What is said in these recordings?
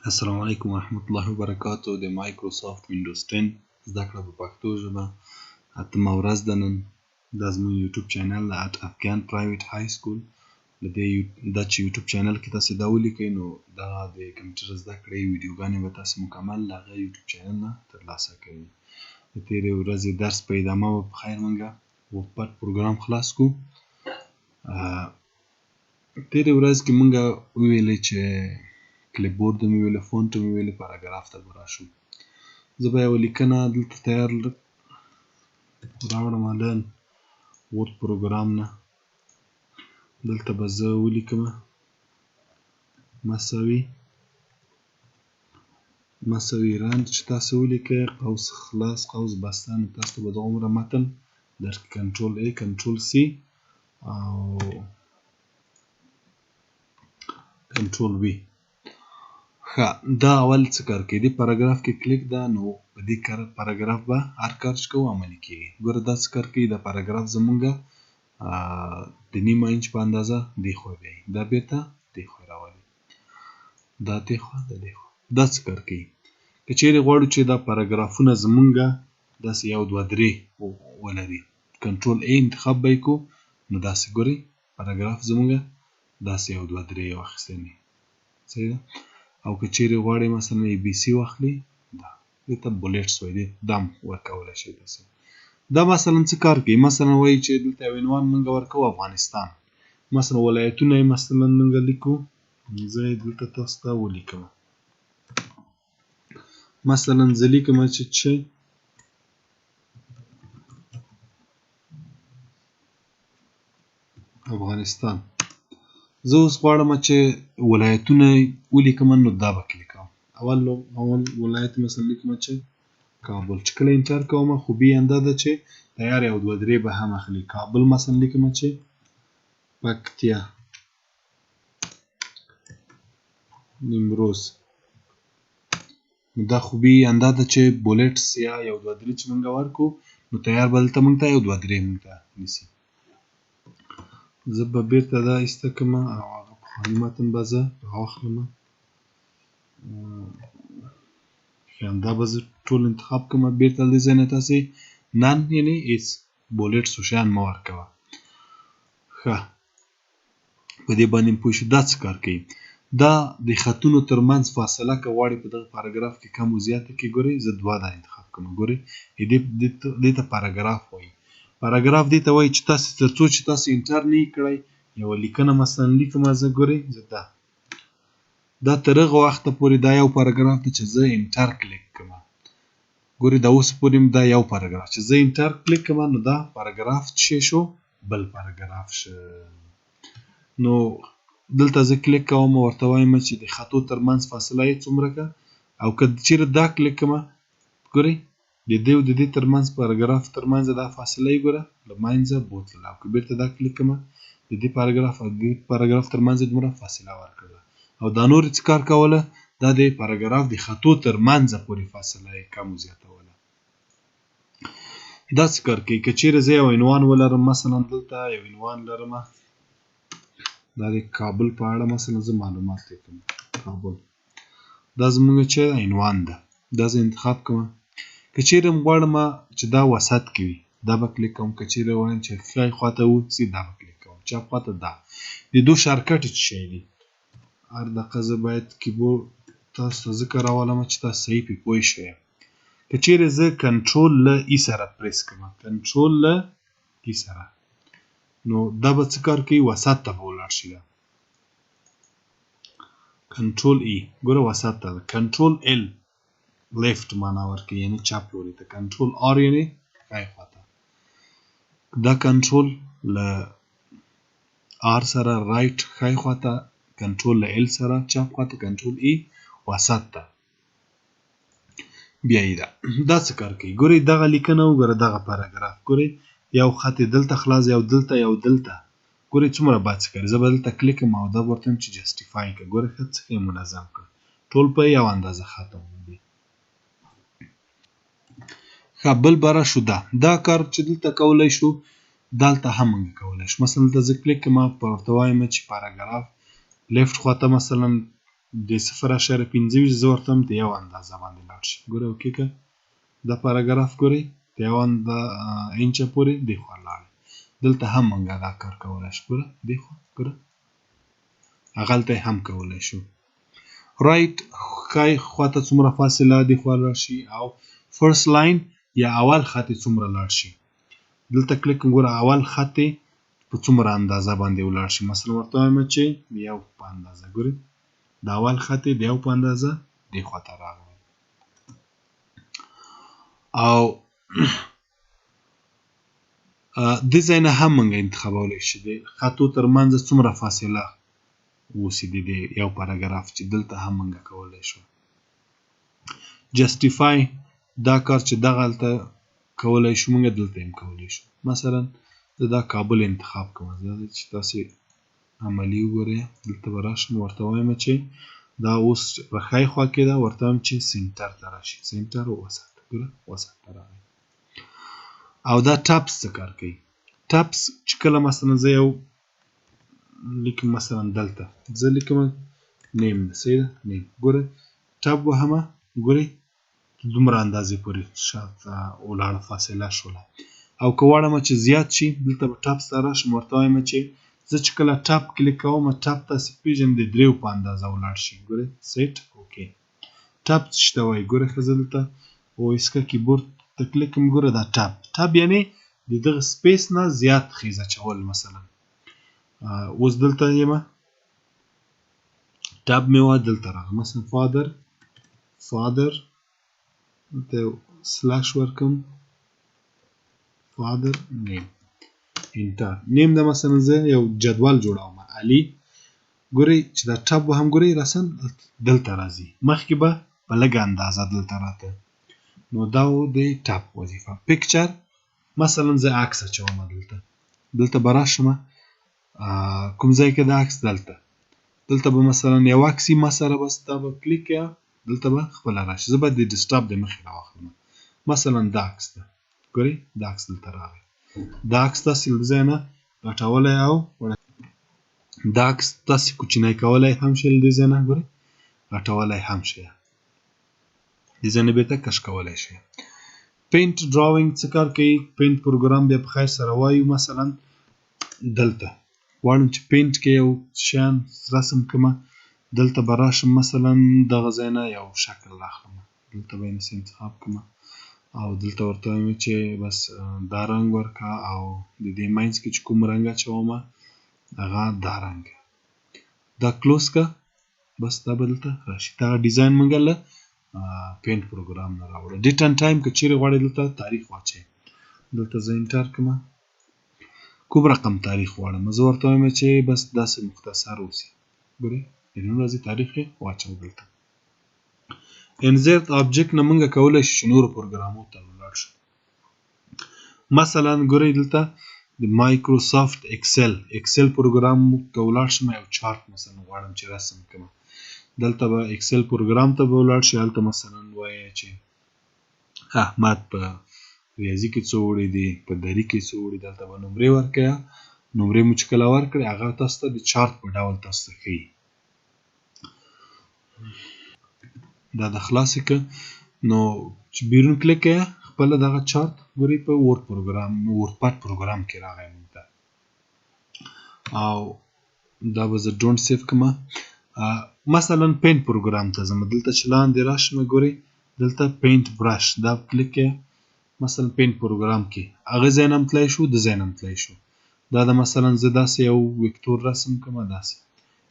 السلام علیکم ورحمت الله وبرکاتو. د مایکروسافت وینډوز 10 زده کړه په پښتو ژبه اتمه ورځ ده نن. دا زموږ یوټیوب چینل د افغان پرایویټ های سکول. دا چې یوټیوب چینل کې تاسو دا ولیکئ نو دا د کمپیوټر زده کړې ویډیوګانې به تاسو مکمل د هغه یوټیوب چینل نه ترلاسه کوئ. د تېرې ورځې درس په ادامه به په خیر موږ وپټ پروګرام خلاص کړو. تېرې ورځ کې موږ وویلې چې کلیپبورډ مې ویله، فونټ مې ویله، پاراګراف ته به راشو. زه به یوه لیکنه دلته تیار راوړم له ورډ پروګرام نه. دلته به زه ولیکم مساوي رنګ چې تاسو ولیکئ، قوس خلاص، قوس بسته، نو تاسو ته به دغومره متن در کنټرول A کنټرول C او کنټرول V. ښه، دا اول څه کار کوي؟ دې پاراګراف کې کلیک ده، نو په دې پاراګراف به هر کار چې کوو عملي کېږي. ګوره دا څه کار کوي؟ دا پاراګراف زمونږ د نیمه انچ په اندازه دې خوا بیایي، دا بېرته دې خوا راولي، دا دې خوا، دا دې خوا. دا څه کار کوي؟ که چیرې غواړو چې دا پاراګرافونه زمونږ داسې 1 2 3 ولري، کنټرول A انتخاب به یې کړو، نو داسې ګورئ پاراګراف زمونږ داسې 1 2 3 واخیستی دی. صحیح ده؟ او که چیرې غواړئ مثلا ABC واخلئ، دا دې ته بولیټس وایي، دې ته دا هم ورکولی شئ. داسې دا مثلا څه کار کوي؟ مثلا وایي چې دلته یو عنوان موږ ورکوو افغانستان، مثلا ولایتونه یې مثلا موږ لیکو. زه یې دلته تاسو ته ولیکم، مثلا زه لیکم چې افغانستان. زه اوس غواړم چې ولایتونه ولیکم، نو دا به کلیکوم. اول ولایت مثلا لیکم چې کابل. چې کله انټر کوم خو بیا انده ده چې تیار 1 2 3 به هم اخلي. کابل مثلا لیکم چې پکتیا، نیمروز. دا خو بیا انده ده چې بولیټس یا 1 2 3 چې موږ ورکو، نو تیار به دلته موږ ته 1 2 3 موږ ته نیسي. زه به بیرته دا ایسته کړم او هغه پخواني متن به زه راواخلم. دا به زه ټول انتخاب کړم، بیرته له دې ځای نه تاسې نن یعنې هېڅ بولیټس و شیان مه ورکوه. ښه، په دې باندې مو پوه شو. دا څه کار کوي؟ دا د خطونو ترمنځ فاصله که غواړئ په دغه پاراګراف کې کم و زیاته کړئ، ګورئ زه 2 دا انتخاب کوم. ګورئ دې ته پاراګراف وایي. پاراګراف دې ته وایي چې تاسې تر څو چې تاسې انټر نه یې کړئ، یوه لیکنه مثلا لیکم زه، ګورئ زه دا تر هغه وخته پورې دا یو پاراګراف دی چې زه انټر کلیک کړم. ګورئ دا اوس پورې دا یو پاراګراف چې زه انټر کلیک کړم، نو دا پاراګراف څه شو؟ بل پاراګراف شو. نو دلته زه کلیک کوم، ورته وایم چې د خطو ترمنځ فاصله یې څومره که، او که چیرې دا کلیک کړم، ګورئ د دې او د دې ترمنځ پاراګراف ترمنځ دا فاصله یې ګوره له منځه بوتله. او که بیرته دا کلیک کړم، د دې پاراګراف او د دې پاراګراف ترمنځ یې دومره فاصله ورکړله. او دا نور څه کار کوله؟ دا د پاراګراف د خطو ترمنځ پورې فاصله یې کم و زیاتوله. دا څه کار کوي؟ که چیرې زه یو عنوان ولرم، مثلا دلته یو عنوان لرم، دا د کابل په اړه مثلا زه معلومات لیکم. کابل دا زموږ چې عنوان ده، دا زه انتخاب کوم. که چیرې غواړم چې دا وسط کې وي، دا به کلیک کوم. که چیرې وایم چې ښی خواته واوسي، دا به کلیک کوم. چپ خواته دا. د دو شارکټ څه شی دي؟ هر دقیقه زه باید کیبورډ تاسو ته ځکه راولم چې تاسو صحیح پرې پوه شئ. که چیرې زه کنټرول له ای سره پریس کړم، کنټرول له ای سره، نو دا به څه کار کوي؟ وسط ته به ولاړ شي. دا کنټرول ای ګوره وسط ته ده. کنټرول ال لیفت معنا ورکوي، یعنې چپ لوري ته. کنټرول آر یعنې ښی خواته. دا کنټرول له آر سره رایټ ښی خواته، کنټرول له ال سره چپ خواته، کنټرول ای وسط ته بیایي. دا څه کار کوي؟ ګورئ دغه لیکنه وګوره، دغه پاراګراف ګورئ، یو خط یې دلته خلاص، یو دلته، یو دلته. ګورئ څومره بد څه کوي. زه به دلته کلیک کړم او دا به ورته وایم چې جسټیفای کړه. ګورئ ښه څه یې منظم کړه، ټول په یو اندازه ختم دي. ښه، بل به راشو. دا کار چې دلته کولی شو، دلته هم موږ کولی شو. مثلا دلته زه کلیک کړم، ورته وایم چې پاراګراف لیفت خواته مثلا د 0.25 زه ورته هم د یو اندازه باندې لاړ شي. ګوره اوکې که دا پاراګراف ګورئ د یو انچه پورې دې خوا لاړی. دلته هم موږ دا کار کولی شو. ګوره دې خوا ګوره هغلته یې هم کولی شو. رایټ ښی خواته څومره فاصله دې خوا لاړ شي او فرست لاین یا اول خط یې څومره لاړ شي. دلته کلیک ګوره اول خط یې په څومره اندازه باندې ولاړ شي. مثلا ورته وایم چې د یو په اندازه. ګورئ د اول خط یې د یو په اندازه دې خواته راغلی او دې ځای نه هم موږ انتخابولی شو د خطو ترمنځ څومره فاصله اوسي د یو پاراګراف چې دلته هم موږ کولی شو. جسټیفای دا کار چې دغلته کولی شو موږ دلته هم کولی شو. مثلا زه دا کابل انتخاب کوم. دا چې تاسې عملي وګورئ دلته به راشم ورته وایم چې دا اوس په ښی خوا کې ده ورته وایم چې سینټر ته راشي. سینټر وساته. ګوره وساته راغی. او دا ټاپس څه کار کوي؟ ټاپس چې کله مثلا زه یو لیکم مثلا دلته زه لیکم نیم صحیح ده نیم. ګوره ټاپ وهمه ګورئ دومره اندازې پورې شاته ولاړه فاصله شوله. او که غواړم چې زیات شي دلته به ټاپس ته راشم ورته وایم چې زه چې کله ټاپ کلیک کوم ټاپ تاسې پېژنئ د دریو په اندازه ولاړ شي. ګورئ سیټ اوکې. ټاپ څه ته وایي؟ ګوره ښه زه دلته وایسکه کیبورډ ته کلیک کوم. ګوره دا ټاپ ټاپ یعنې د دغه سپیس نه زیات خیز اچول. مثلا اوس دلته یمه ټاپ مې وه دلته راغله مثلا فادر دلته سلاش ورکم فادر نیم انټر. نیم د مثلا زه یو جدول جوړوم علي. ګورئ چې دا ټاپ وهم ګورئ راسن دلته راځي. مخکې به په لږه اندازه دلته راته. نو دا و د ټاپ وظیفه. پیکچر مثلا زه عکس اچوم دلته به راشم کوم ځای کې د عکس دلته به مثلا یو عکس یې ما سره بس دا به کلیک یا دلته به خپله راشي. زه به د ډیسکټاپ د مخې راواخلم. مثلا دا عکس ده. ګورئ دا عکس دلته راغی. دا عکس تاسې له ځای نه غټولی او دا عکس تاسې کوچنی کولی هم شئ له دې ځای نه ګورئ غټولی هم شئ. دې ځای نه بېرته کش کولی شئ. پینټ ډراونګ څه کار کوي؟ پینټ پروګرام بیا په خیر سره وایو. مثلا دلته غواړم چې پینټ کې یو شیان رسم کړمه. دلته به راشم مثلا دغه ځای نه یو شکل راخلم. دلته به یې انتخاب کړمه او دلته ورته وایم چې بس دا رنګ ورکړه او د دې منځ کې چې کوم رنګ اچومه هغه دا رنګ دا کلوز که بس دا به دلته راشي. دغه ډیزاین موږ له پینټ پروګرام نه راوړو. ډیټ اینډ ټایم که چیرې غواړئ دلته تاریخ واچوئ. دلته زه انټر کړمه کوم رقم تاریخ غواړم. زه ورته وایم چې بس داسې مختصر اوسي. ګورئ د نن ورځې تاریخ یې واچوو دلته. انزرت آبجکټ نه موږ کولی شو چې نورو پروګرامونو ته ولاړ شو. مثلا ګورئ دلته د مایکروسافټ اکسل پروګرام ته ولاړ شم. یو چارت مثلا غواړم چې رسم کړم. دلته به اکسل پروګرام ته به ولاړ شي. هلته مثلا وایي چې احمد په ریاضي کې څو وړي دي په دري کې څو وړي. دلته به نمرې ورکړئ. نمرې مو چې کله ورکړئ هغه تاسو ته د چارت په ډول تاسو ته ښیي. دا د خلاصې که نو چې بیرون کلیک کړئ خپله دغه چارت ګورئ په ورډپاډ پروګرام کې راغی موږ ته. او دا به زه ډونټ سیف کړمه. مثلا پینټ پروګرام ته ځم. دلته چې لاندې راشم ګورئ دلته پینټ براش دا کلیک کړئ. مثلا پینټ پروګرام کې هغه ځای نه هم تللی شو د ځای نه هم تللی شو. دا د مثلا زه داسې یو وکتور رسم کړم داسې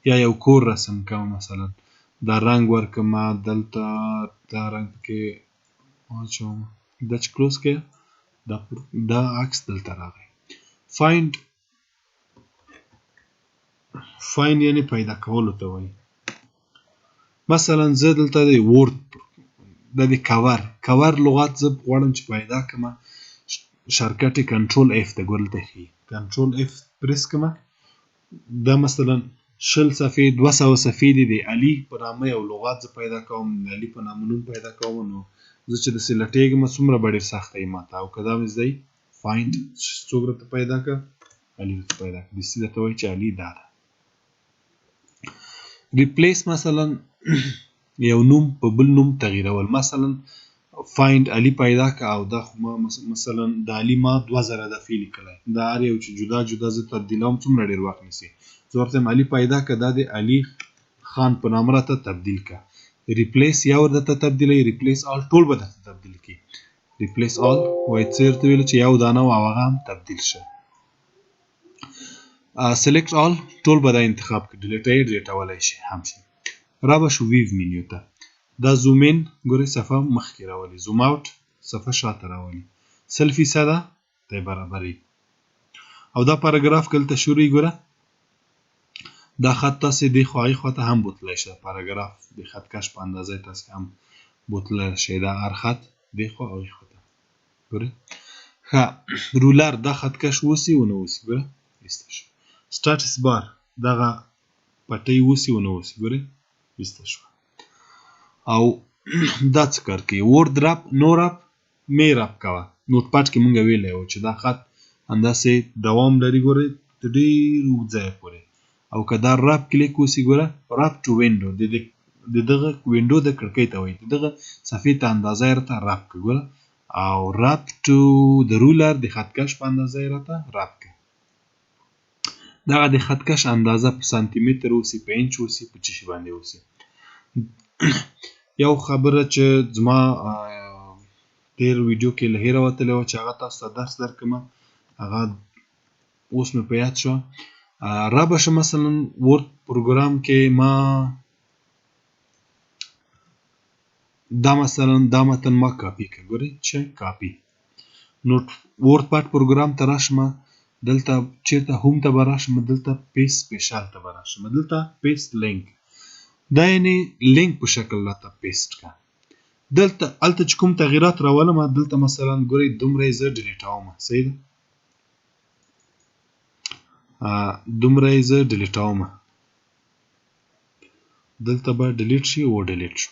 یا یو کور رسم کړم. مثلا دا رنګ ورکړم دلته دا رنګ کې واچوم. دا چې کلوز کړئ دا عکس دلته راغی. فایند یعنې پیدا کولو ته وایي. مثلا زه دلته د ورد د کور لغات زه غواړم چې پیدا کړم. شارټکټ یې کنټرول اف ده. ګوره دلته ښیي کنټرول اف پریس کړم. دا مثلا 20 صفحې 200 صفحې دي د علي په نامه یو لغات زه پیدا کوم. د علي په نامه نوم پیدا کوم. نو زه چې داسې لټېږم څومره به ډېر سخته وي ماته. او که دا مې زده فایند څوک راته پیدا کړه علي راته پیدا کړه. داسې درته وایي چې علي دا ده. ریپلیس مثلا یو نوم په بل نوم تغییرول، مثلا فایند علي پیدا که او دا خو ما مثلا د علي ما 2000 دفعې لیکلی، دا هر یو چې جدا جدا زه تبدیلوم څومره ډېر وخت نیسي. زه ورته وایم علي پیدا که، دا د علي خان په نامه راته تبدیل که. ریپلیس یا ور درته تبدیلوي، ریپلیس آل ټول به درته تبدیل کړي. ریپلیس آل وایي څه درته ویلو چې یو دانه و او هغه هم تبدیل شه. سلیکټ آل ټول به دا انتخاب کړي، ډیلیټ یې ډیلیټولی شي هم شي. را به شو ویو مینیو ته. دا زوم ان ګورئ صفحه مخکې راولي، زوم اوټ صفحه شاته راولي، 100% دی برابري. او دا پاراګراف که دلته شروع ګوره دا خط تاسې دې خوا هغې خوا ته هم بوتلی شي. پاراګراف د خط کش په اندازه یې تاسې هم بوتلی شئ، دا هر خط دې خوا هغې خوا ته ګورئ. ښه رولر دا خط کش اوسي ونه اوسي ګوره ایسته شو. سټاټس بار دغه پټۍ اوسي ونه اوسي ګورئ ایسته شوه. او دا څه کار کوي؟ ورد رپ نو رپ می رپ کوه. نوټ پاډ کې مونږ ویلی وو چې دا خط همداسې دوام لري ګورئ تر ډېر اوږد ځایه پورې. او که دا رپ کلیک وسي ګوره رپ ټو وینډو د دغه وینډو د کړکۍ ته وایي، د دغه صفحې ته اندازه یې راته رپ کړه ګوره. او رپ ټو د رولر د خط کش په اندازه یې راته رپ کړه. دغه د خط کش اندازه په سانتي متر اوسي، په انچ اوسي، په څه شي باندې اوسي. یو خبره چې زما تیر ویډیو کې له هیره وتلې وه چې هغه تاسو ته درس درکړمه، هغه اوس مې په یاد شوه. را به شه مثلا ورد پروګرام کې ما دا مثلا دا متن ما کاپي کړه ګورئ چې کاپي. نو ورد پاډ پروګرام ته راشمه، دلته چېرته هوم ته به راشمه، دلته پیسټ سپیشل ته به راشمه، دلته پیسټ لینک دا یعنې لینک په شکل راته پیسټ کړه. دلته هلته چې کوم تغییرات راولم دلته مثلا ګورئ دومره یې زه ډیلیټومه، صحیح ده، دومره یې زه ډیلیټومه، دلته به ډیلیټ شي و ډیلیټ شو.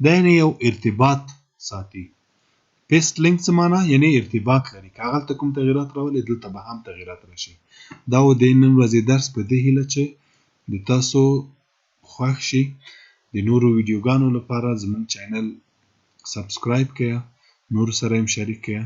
دا یعنې یو ارتباط ساتي. پیسټ لینک څه معنا؟ یعنې ارتباط لري، که هغلته کوم تغییرات راولي دلته به هم تغییرات راشي. دا و د نن ورځې درس په دې هیله چې د تاسو خوښ شي. د نورو ویډیوګانو لپاره زموږ چینل سبسکرایب کړئ، نورو سره یې هم شریک کړئ.